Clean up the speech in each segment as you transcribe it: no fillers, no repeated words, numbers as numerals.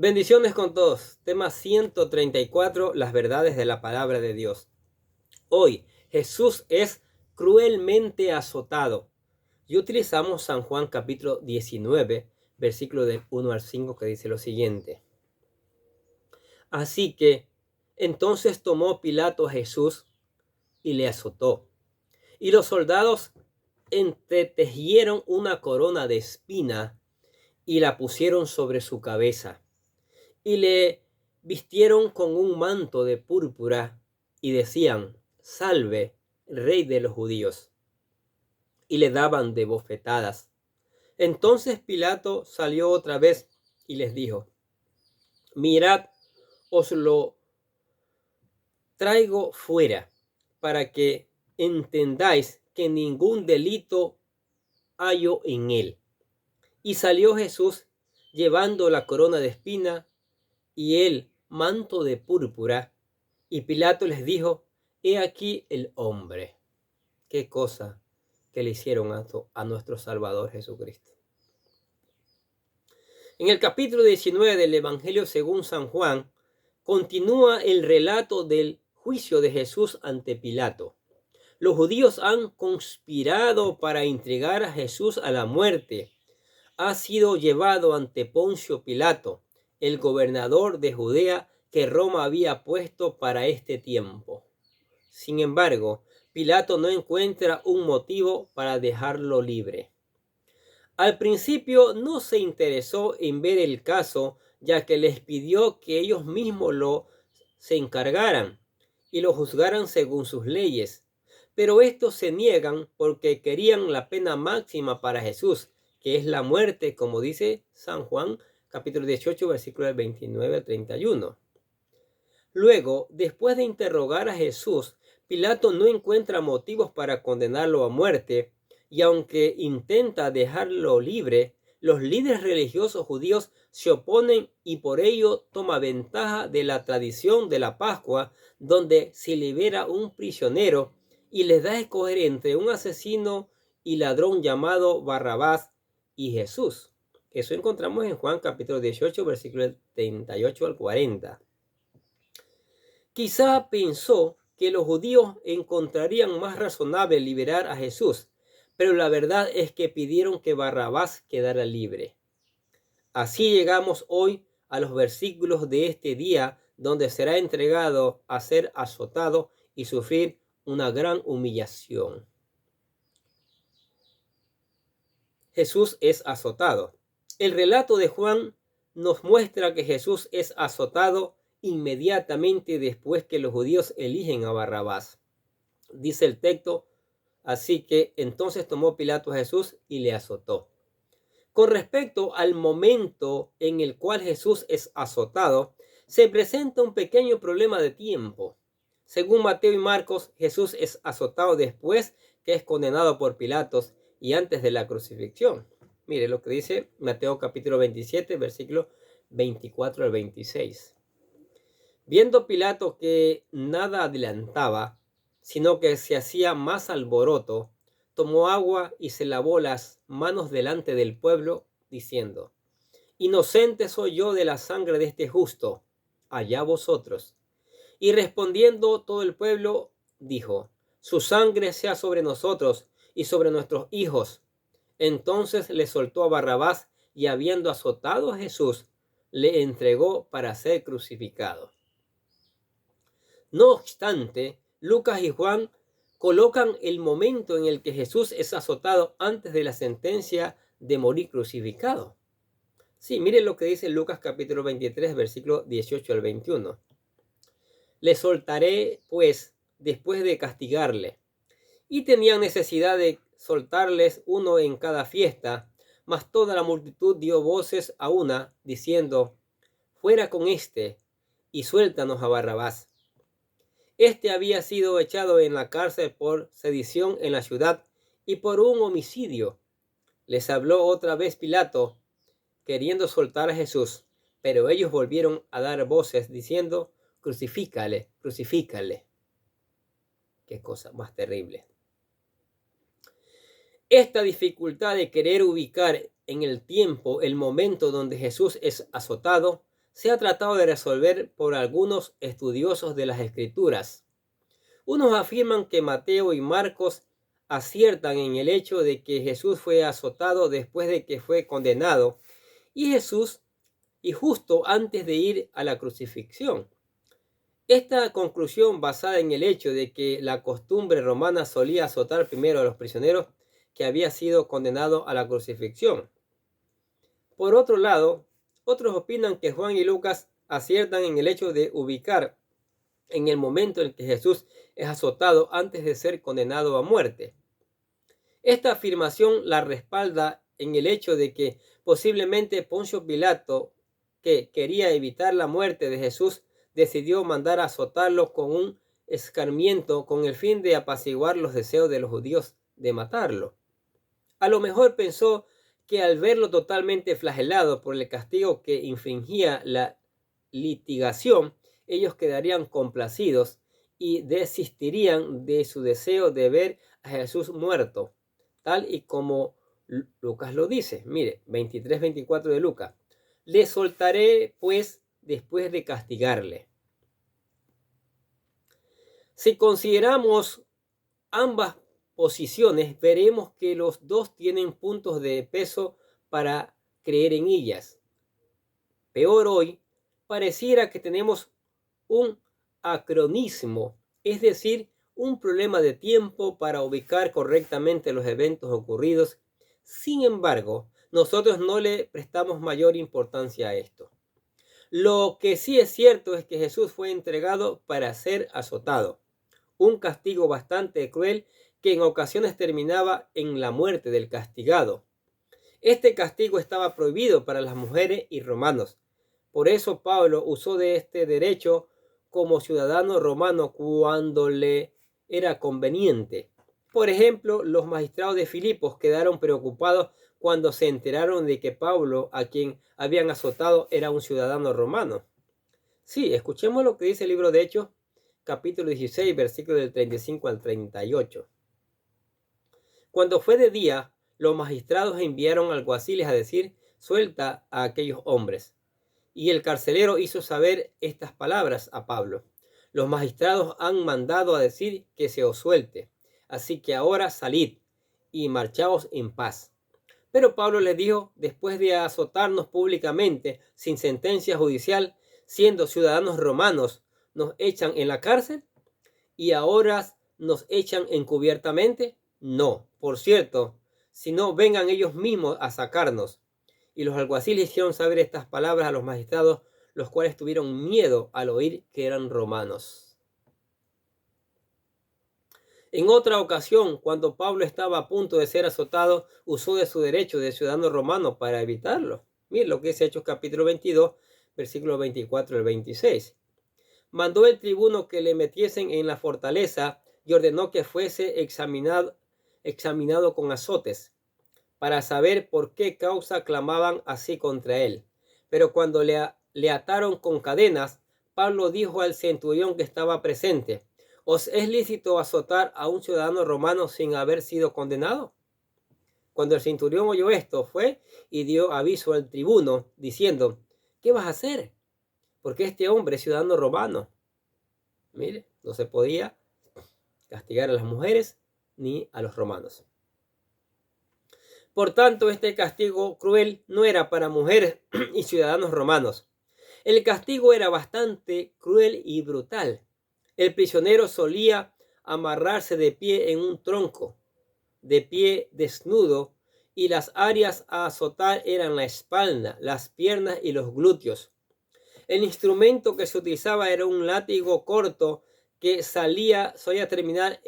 Bendiciones con todos. Tema 134, las verdades de la palabra de Dios. Hoy, Jesús es cruelmente azotado. Y utilizamos San Juan capítulo 19, versículo del 1 al 5, que dice lo siguiente. Así que, entonces tomó Pilato a Jesús y le azotó. Y los soldados entretejieron una corona de espina y la pusieron sobre su cabeza. Y le vistieron con un manto de púrpura y decían: Salve, Rey de los judíos. Y le daban de bofetadas. Entonces Pilato salió otra vez y les dijo: Mirad, os lo traigo fuera, para que entendáis que ningún delito hallo en él. Y salió Jesús llevando la corona de espina y el manto de púrpura, y Pilato les dijo: He aquí el hombre. Qué cosa que le hicieron a nuestro Salvador Jesucristo. En el capítulo 19 del Evangelio según San Juan, continúa el relato del juicio de Jesús ante Pilato. Los judíos han conspirado para entregar a Jesús a la muerte. Ha sido llevado ante Poncio Pilato, el gobernador de Judea que Roma había puesto para este tiempo. Sin embargo, Pilato no encuentra un motivo para dejarlo libre. Al principio no se interesó en ver el caso, ya que les pidió que ellos mismos se encargaran y lo juzgaran según sus leyes. Pero estos se niegan porque querían la pena máxima para Jesús, que es la muerte, como dice San Juan, capítulo 18, versículos 29 al 31. Luego, después de interrogar a Jesús, Pilato no encuentra motivos para condenarlo a muerte, y aunque intenta dejarlo libre, los líderes religiosos judíos se oponen y por ello toma ventaja de la tradición de la Pascua, donde se libera un prisionero y les da a escoger entre un asesino y ladrón llamado Barrabás y Jesús. Eso encontramos en Juan capítulo 18, versículos 38 al 40. Quizá pensó que los judíos encontrarían más razonable liberar a Jesús, pero la verdad es que pidieron que Barrabás quedara libre. Así llegamos hoy a los versículos de este día, donde será entregado a ser azotado y sufrir una gran humillación. Jesús es azotado. El relato de Juan nos muestra que Jesús es azotado inmediatamente después que los judíos eligen a Barrabás. Dice el texto: así que entonces tomó Pilato a Jesús y le azotó. Con respecto al momento en el cual Jesús es azotado, se presenta un pequeño problema de tiempo. Según Mateo y Marcos, Jesús es azotado después que es condenado por Pilatos y antes de la crucifixión. Mire lo que dice Mateo capítulo 27, versículo 24 al 26. Viendo Pilato que nada adelantaba, sino que se hacía más alboroto, tomó agua y se lavó las manos delante del pueblo, diciendo: Inocente soy yo de la sangre de este justo, allá vosotros. Y respondiendo todo el pueblo, dijo: Su sangre sea sobre nosotros y sobre nuestros hijos. Entonces le soltó a Barrabás y, habiendo azotado a Jesús, le entregó para ser crucificado. No obstante, Lucas y Juan colocan el momento en el que Jesús es azotado antes de la sentencia de morir crucificado. Sí, miren lo que dice Lucas capítulo 23, versículo 18 al 21. Le soltaré, pues, después de castigarle. Y tenían necesidad de soltarles uno en cada fiesta, mas toda la multitud dio voces a una, diciendo: Fuera con éste, y suéltanos a Barrabás. Este había sido echado en la cárcel por sedición en la ciudad y por un homicidio. Les habló otra vez Pilato, queriendo soltar a Jesús, pero ellos volvieron a dar voces diciendo: Crucifícale, crucifícale. Qué cosa más terrible. Esta dificultad de querer ubicar en el tiempo el momento donde Jesús es azotado se ha tratado de resolver por algunos estudiosos de las Escrituras. Unos afirman que Mateo y Marcos aciertan en el hecho de que Jesús fue azotado después de que fue condenado y justo antes de ir a la crucifixión. Esta conclusión, basada en el hecho de que la costumbre romana solía azotar primero a los prisioneros que había sido condenado a la crucifixión. Por otro lado, otros opinan que Juan y Lucas aciertan en el hecho de ubicar en el momento en que Jesús es azotado antes de ser condenado a muerte. Esta afirmación la respalda en el hecho de que posiblemente Poncio Pilato, que quería evitar la muerte de Jesús, decidió mandar a azotarlo con un escarmiento con el fin de apaciguar los deseos de los judíos de matarlo. A lo mejor pensó que al verlo totalmente flagelado por el castigo que infringía la litigación, ellos quedarían complacidos y desistirían de su deseo de ver a Jesús muerto, tal y como Lucas lo dice. Mire, 23-24 de Lucas. Le soltaré, pues, después de castigarle. Si consideramos ambas posiciones, veremos que los dos tienen puntos de peso para creer en ellas. Peor hoy, pareciera que tenemos un acronismo, es decir, un problema de tiempo para ubicar correctamente los eventos ocurridos. Sin embargo, nosotros no le prestamos mayor importancia a esto. Lo que sí es cierto es que Jesús fue entregado para ser azotado, un castigo bastante cruel que en ocasiones terminaba en la muerte del castigado. Este castigo estaba prohibido para las mujeres y romanos. Por eso Pablo usó de este derecho como ciudadano romano cuando le era conveniente. Por ejemplo, los magistrados de Filipos quedaron preocupados cuando se enteraron de que Pablo, a quien habían azotado, era un ciudadano romano. Sí, escuchemos lo que dice el libro de Hechos, capítulo 16, versículos del 35 al 38. Cuando fue de día, los magistrados enviaron alguaciles a decir: suelta a aquellos hombres. Y el carcelero hizo saber estas palabras a Pablo: los magistrados han mandado a decir que se os suelte, así que ahora salid y marchaos en paz. Pero Pablo les dijo: después de azotarnos públicamente, sin sentencia judicial, siendo ciudadanos romanos, ¿nos echan en la cárcel? ¿Y ahora nos echan encubiertamente? No, por cierto, si no, vengan ellos mismos a sacarnos. Y los alguaciles hicieron saber estas palabras a los magistrados, los cuales tuvieron miedo al oír que eran romanos. En otra ocasión, cuando Pablo estaba a punto de ser azotado, usó de su derecho de ciudadano romano para evitarlo. Miren lo que es Hechos capítulo 22, versículos 24 al 26. Mandó el tribuno que le metiesen en la fortaleza y ordenó que fuese examinado con azotes, para saber por qué causa clamaban así contra él. Pero cuando le ataron con cadenas, Pablo dijo al centurión que estaba presente: ¿os es lícito azotar a un ciudadano romano sin haber sido condenado? Cuando el centurión oyó esto, fue y dio aviso al tribuno, diciendo: ¿qué vas a hacer? Porque este hombre es ciudadano romano. Mire, no se podía castigar a las mujeres ni a los romanos. Por tanto, este castigo cruel no era para mujeres y ciudadanos romanos. El castigo era bastante cruel y brutal. El prisionero solía amarrarse de pie en un tronco, de pie desnudo, y las áreas a azotar eran la espalda, las piernas y los glúteos. El instrumento que se utilizaba era un látigo corto que solía terminar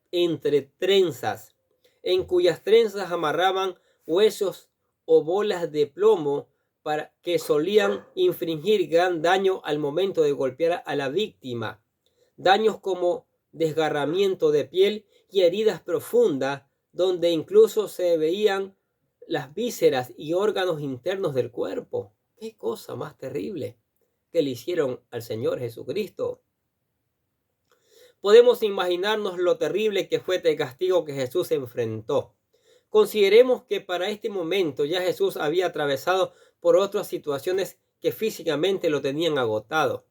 entre trenzas, en cuyas trenzas amarraban huesos o bolas de plomo para que solían infligir gran daño al momento de golpear a la víctima. Daños como desgarramiento de piel y heridas profundas, donde incluso se veían las vísceras y órganos internos del cuerpo. ¡Qué cosa más terrible que le hicieron al Señor Jesucristo! Podemos imaginarnos lo terrible que fue este castigo que Jesús enfrentó. Consideremos que para este momento ya Jesús había atravesado por otras situaciones que físicamente lo tenían agotado.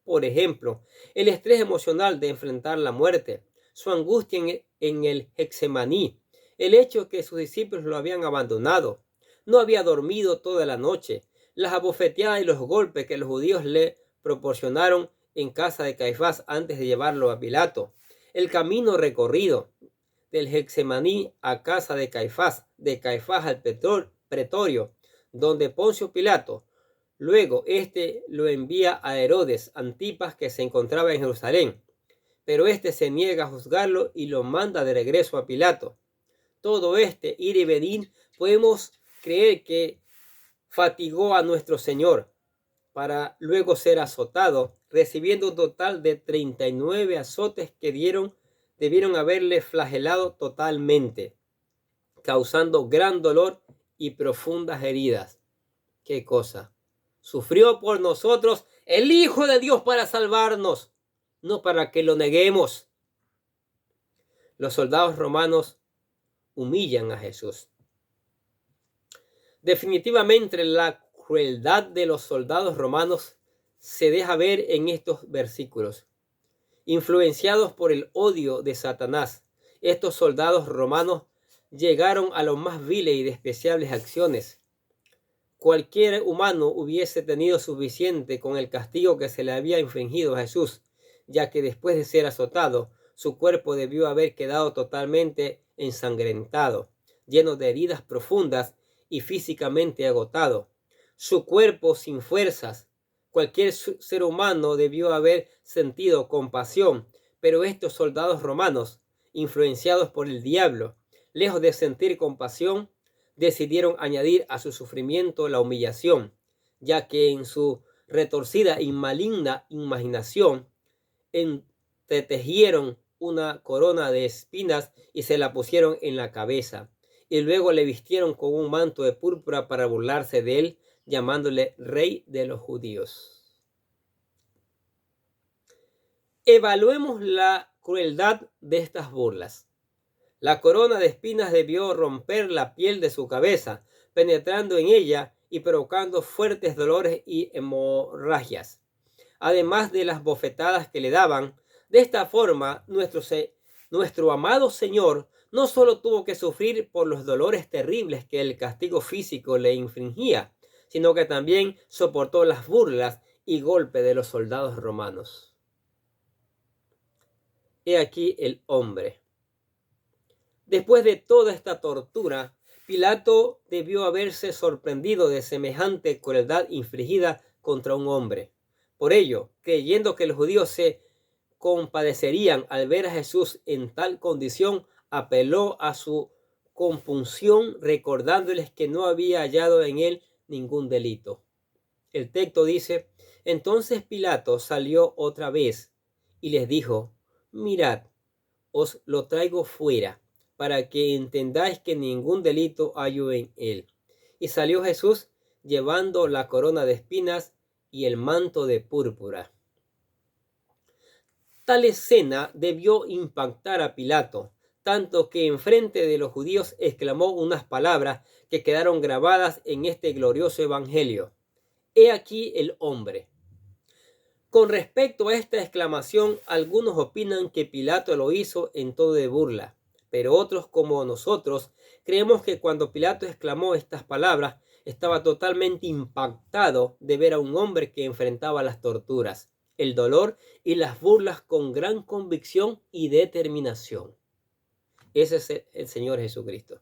Por ejemplo, el estrés emocional de enfrentar la muerte, su angustia en el Getsemaní, el hecho que sus discípulos lo habían abandonado, no había dormido toda la noche, las abofeteadas y los golpes que los judíos le proporcionaron en casa de Caifás antes de llevarlo a Pilato, el camino recorrido del Getsemaní a casa de Caifás al pretorio, donde Poncio Pilato, luego lo envía a Herodes Antipas, que se encontraba en Jerusalén, pero se niega a juzgarlo y lo manda de regreso a Pilato. Todo ir y venir, podemos creer que fatigó a nuestro Señor para luego ser azotado, recibiendo un total de 39 azotes que debieron haberle flagelado totalmente, causando gran dolor y profundas heridas. ¿Qué cosa? Sufrió por nosotros el Hijo de Dios para salvarnos, no para que lo neguemos. Los soldados romanos humillan a Jesús. Definitivamente la crueldad de los soldados romanos se deja ver en estos versículos. Influenciados por el odio de Satanás, estos soldados romanos llegaron a las más viles y despreciables acciones. Cualquier humano hubiese tenido suficiente con el castigo que se le había infligido a Jesús, ya que después de ser azotado, su cuerpo debió haber quedado totalmente ensangrentado, lleno de heridas profundas y físicamente agotado. Su cuerpo sin fuerzas. Cualquier ser humano debió haber sentido compasión, pero estos soldados romanos, influenciados por el diablo, lejos de sentir compasión, decidieron añadir a su sufrimiento la humillación, ya que en su retorcida y maligna imaginación entretejieron una corona de espinas y se la pusieron en la cabeza, y luego le vistieron con un manto de púrpura para burlarse de él, llamándole Rey de los Judíos. Evaluemos la crueldad de estas burlas. La corona de espinas debió romper la piel de su cabeza, penetrando en ella y provocando fuertes dolores y hemorragias, además de las bofetadas que le daban. De esta forma, nuestro amado Señor no solo tuvo que sufrir por los dolores terribles que el castigo físico le infligía, sino que también soportó las burlas y golpes de los soldados romanos. He aquí el hombre. Después de toda esta tortura, Pilato debió haberse sorprendido de semejante crueldad infligida contra un hombre. Por ello, creyendo que los judíos se compadecerían al ver a Jesús en tal condición, apeló a su compunción, recordándoles que no había hallado en él ningún delito. El texto dice: entonces Pilato salió otra vez y les dijo: mirad, os lo traigo fuera, para que entendáis que ningún delito hallo en él. Y salió Jesús llevando la corona de espinas y el manto de púrpura. Tal escena debió impactar a Pilato, tanto que enfrente de los judíos exclamó unas palabras que quedaron grabadas en este glorioso evangelio: he aquí el hombre. Con respecto a esta exclamación, algunos opinan que Pilato lo hizo en tono de burla, pero otros, como nosotros, creemos que cuando Pilato exclamó estas palabras, estaba totalmente impactado de ver a un hombre que enfrentaba las torturas, el dolor y las burlas con gran convicción y determinación. Ese es el Señor Jesucristo.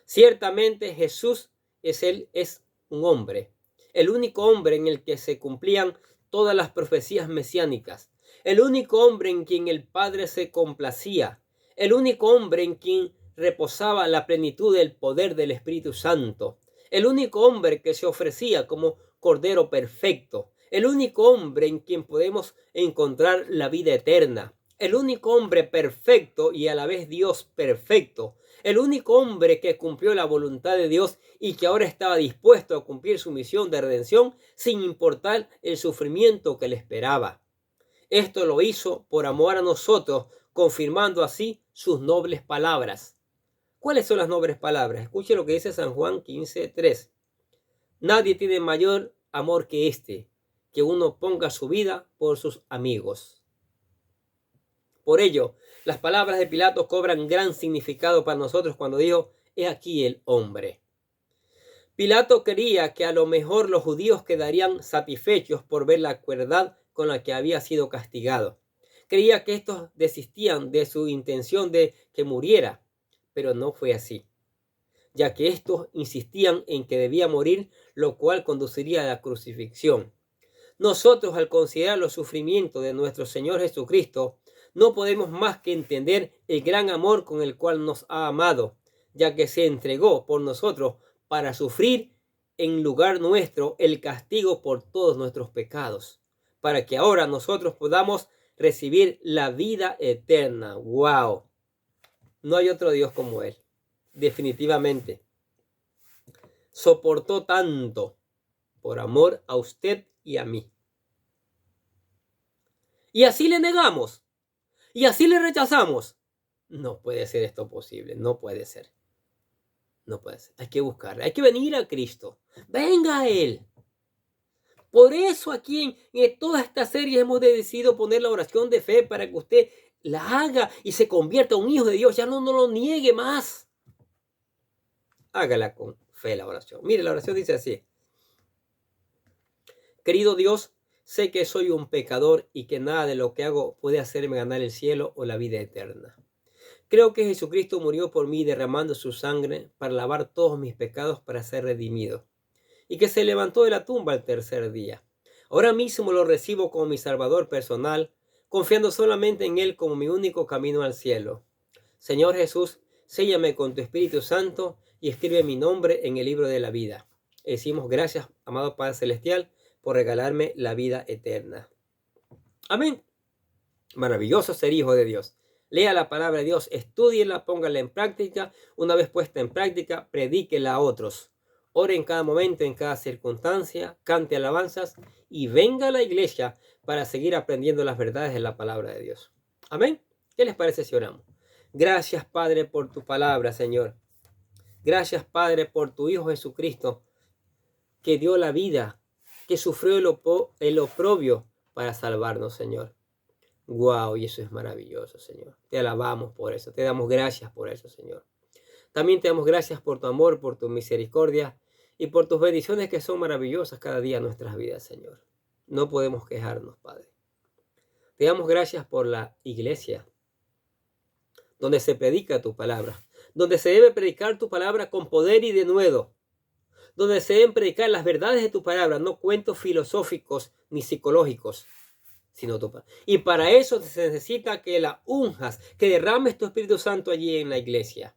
Ciertamente Jesús es un hombre, el único hombre en el que se cumplían todas las profecías mesiánicas, el único hombre en quien el Padre se complacía, el único hombre en quien reposaba la plenitud del poder del Espíritu Santo, el único hombre que se ofrecía como Cordero perfecto, el único hombre en quien podemos encontrar la vida eterna, el único hombre perfecto y a la vez Dios perfecto, el único hombre que cumplió la voluntad de Dios y que ahora estaba dispuesto a cumplir su misión de redención sin importar el sufrimiento que le esperaba. Esto lo hizo por amor a nosotros, confirmando así sus nobles palabras. ¿Cuáles son las nobles palabras? Escuche lo que dice San Juan 15:3. Nadie tiene mayor amor que este, que uno ponga su vida por sus amigos. Por ello, las palabras de Pilato cobran gran significado para nosotros cuando dijo, he aquí el hombre. Pilato creía que a lo mejor los judíos quedarían satisfechos por ver la crueldad con la que había sido castigado. Creía que estos desistían de su intención de que muriera, pero no fue así, ya que estos insistían en que debía morir, lo cual conduciría a la crucifixión. Nosotros, al considerar los sufrimientos de nuestro Señor Jesucristo, no podemos más que entender el gran amor con el cual nos ha amado, ya que se entregó por nosotros para sufrir en lugar nuestro el castigo por todos nuestros pecados, para que ahora nosotros podamos recibir la vida eterna. ¡Wow! No hay otro Dios como Él, definitivamente. Soportó tanto por amor a usted y a mí. Y así le negamos, y así le rechazamos. No puede ser esto posible, no puede ser. No puede ser. Hay que buscarle, hay que venir a Cristo. Venga a Él. Por eso aquí en toda esta serie hemos decidido poner la oración de fe para que usted la haga y se convierta en un hijo de Dios. Ya no lo niegue más. Hágala con fe la oración. Mire, la oración dice así. Querido Dios, sé que soy un pecador y que nada de lo que hago puede hacerme ganar el cielo o la vida eterna. Creo que Jesucristo murió por mí derramando su sangre para lavar todos mis pecados para ser redimido, y que se levantó de la tumba al tercer día. Ahora mismo lo recibo como mi Salvador personal, confiando solamente en Él como mi único camino al cielo. Señor Jesús, séllame con tu Espíritu Santo y escribe mi nombre en el libro de la vida. Decimos gracias, amado Padre Celestial, por regalarme la vida eterna. Amén. Maravilloso ser hijo de Dios. Lea la palabra de Dios, estúdiela, póngala en práctica. Una vez puesta en práctica, predíquela a otros. Ore en cada momento, en cada circunstancia, cante alabanzas y venga a la iglesia para seguir aprendiendo las verdades de la palabra de Dios. Amén. ¿Qué les parece si oramos? Gracias, Padre, por tu palabra, Señor. Gracias, Padre, por tu Hijo Jesucristo, que dio la vida, que sufrió el oprobio para salvarnos, Señor. Wow, y eso es maravilloso, Señor. Te alabamos por eso, te damos gracias por eso, Señor. También te damos gracias por tu amor, por tu misericordia y por tus bendiciones que son maravillosas cada día en nuestras vidas, Señor. No podemos quejarnos, Padre. Te damos gracias por la iglesia, donde se predica tu palabra, donde se debe predicar tu palabra con poder y denuedo, donde se deben predicar las verdades de tu palabra, no cuentos filosóficos ni psicológicos, sino tu palabra. Y para eso se necesita que la unjas, que derrames tu Espíritu Santo allí en la iglesia,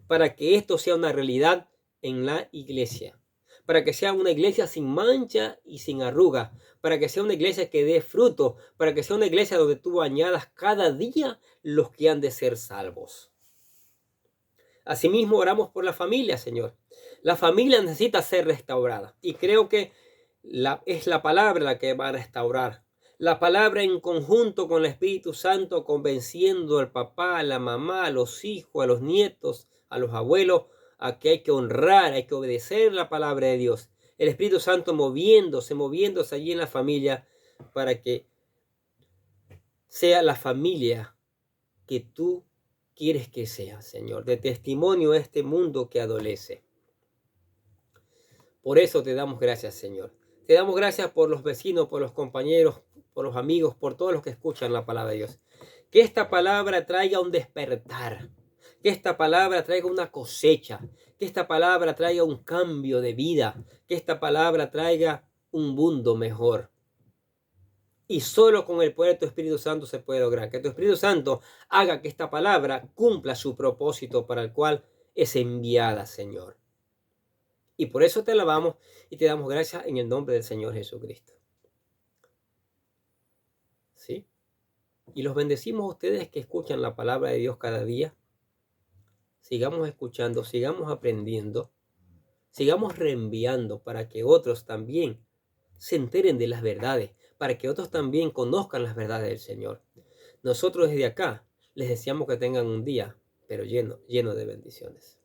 para que esto sea una realidad en la iglesia, para que sea una iglesia sin mancha y sin arruga, para que sea una iglesia que dé fruto, para que sea una iglesia donde tú añadas cada día los que han de ser salvos. Asimismo, oramos por la familia, Señor. La familia necesita ser restaurada y creo que es la palabra la que va a restaurar. La palabra en conjunto con el Espíritu Santo convenciendo al papá, a la mamá, a los hijos, a los nietos, a los abuelos, a que hay que honrar, hay que obedecer la palabra de Dios. El Espíritu Santo moviéndose allí en la familia para que sea la familia que tú quieres que sea, Señor, de testimonio a este mundo que adolece. Por eso te damos gracias, Señor. Te damos gracias por los vecinos, por los compañeros, por los amigos, por todos los que escuchan la palabra de Dios. Que esta palabra traiga un despertar, que esta palabra traiga una cosecha, que esta palabra traiga un cambio de vida, que esta palabra traiga un mundo mejor. Y solo con el poder de tu Espíritu Santo se puede lograr. Que tu Espíritu Santo haga que esta palabra cumpla su propósito para el cual es enviada, Señor. Y por eso te alabamos y te damos gracias en el nombre del Señor Jesucristo. ¿Sí? Y los bendecimos a ustedes que escuchan la palabra de Dios cada día. Sigamos escuchando, sigamos aprendiendo, sigamos reenviando para que otros también se enteren de las verdades, para que otros también conozcan las verdades del Señor. Nosotros desde acá les deseamos que tengan un día, pero lleno de bendiciones.